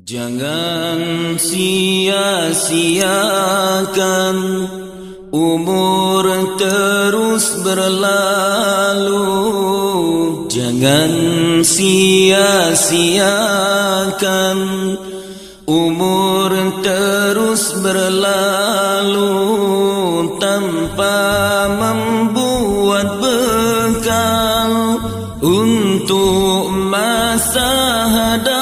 Jangan sia-siakan umur terus berlalu. Jangan sia-siakan umur terus berlalu tanpa membuat bekal untuk masa hadapan.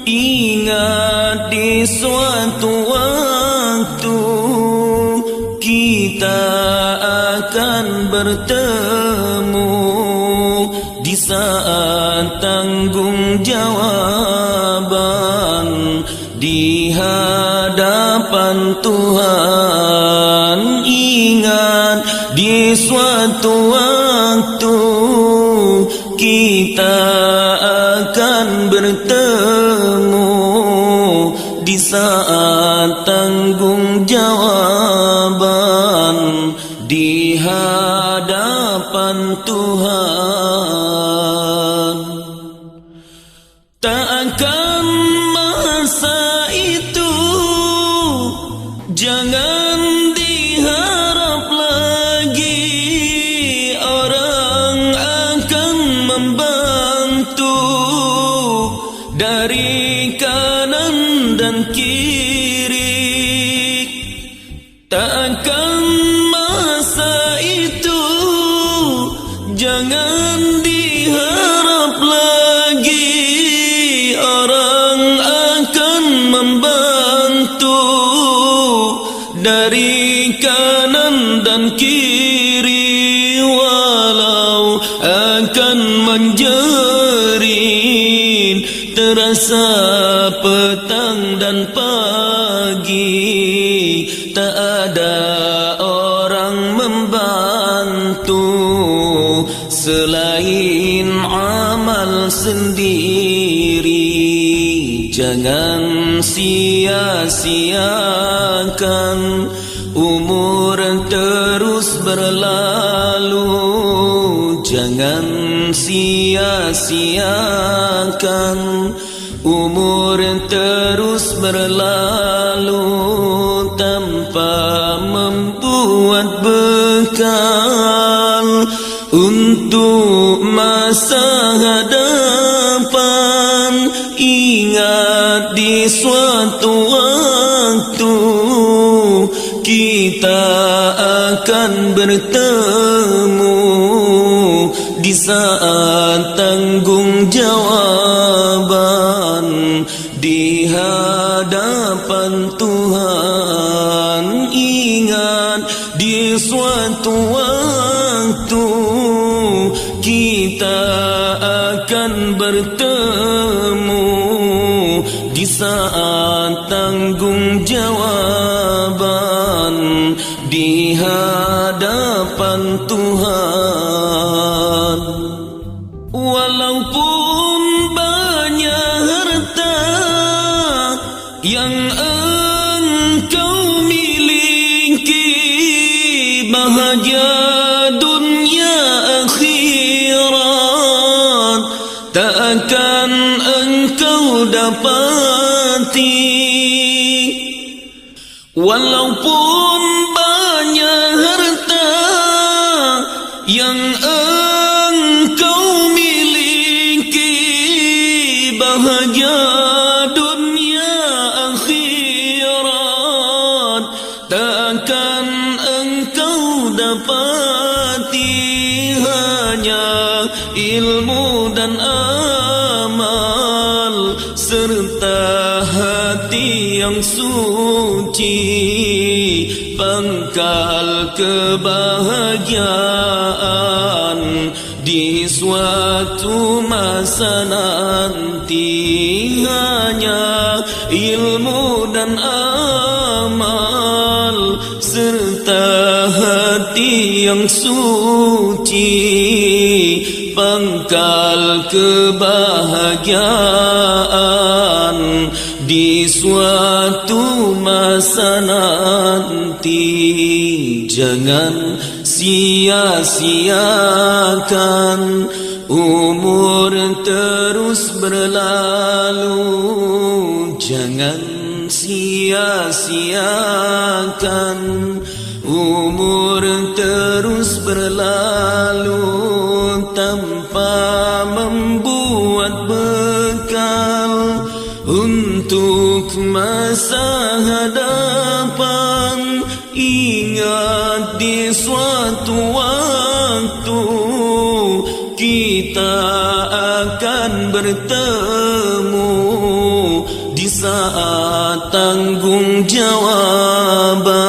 Ingat di suatu waktu kita akan bertemu di saat tanggung jawaban di hadapan Tuhan. Ingat di suatu waktu kita akan bertemu di saat tanggung jawaban di hadapan Tuhan. Tak akan masa itu jangan diharap lagi orang akan membantu dari kanan dan kiri. Tak akan masa itu jangan diharap lagi orang akan membantu dari kanan dan kiri. Walau akan menjerit terasa petang dan pagi, tak ada orang membantu selain amal sendiri. Jangan sia-siakan umur terus berlalu. Jangan sia-siakan umur terus berlalu tanpa membuat bekal untuk masa hadapan. Ingat di suatu waktu kita akan bertemu di saat tanggung jawaban di hadapan Tuhan. Ingat di suatu waktu kita akan bertemu di saat tanggung jawaban di hadapan Tuhan. Walaupun banyak harta yang engkau miliki, bahagia dunia akhirat tak akan engkau dapati. Walaupun banyak harta yang engkau miliki, bahagia dunia akhirat takkan engkau dapati. Hanya ilmu dan amal serta hati yang suci, pangkal kebahagiaan di suatu masa nanti. Hanya ilmu dan amal serta hati yang suci, pangkal kebahagiaan di suatu masa nanti. Jangan sia-siakan umur terus berlalu. Jangan sia-siakan umur terus berlalu tanpa membuat bekal untuk masa hadapan. Ingat di suatu waktu kita akan bertemu di saat tanggung jawaban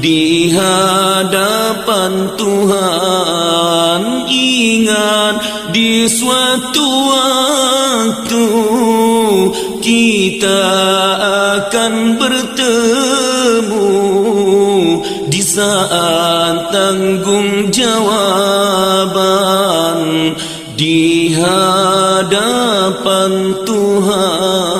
di hadapan Tuhan. Ingat di suatu waktu kita akan bertemu di saat tanggung jawaban di hadapan Tuhan.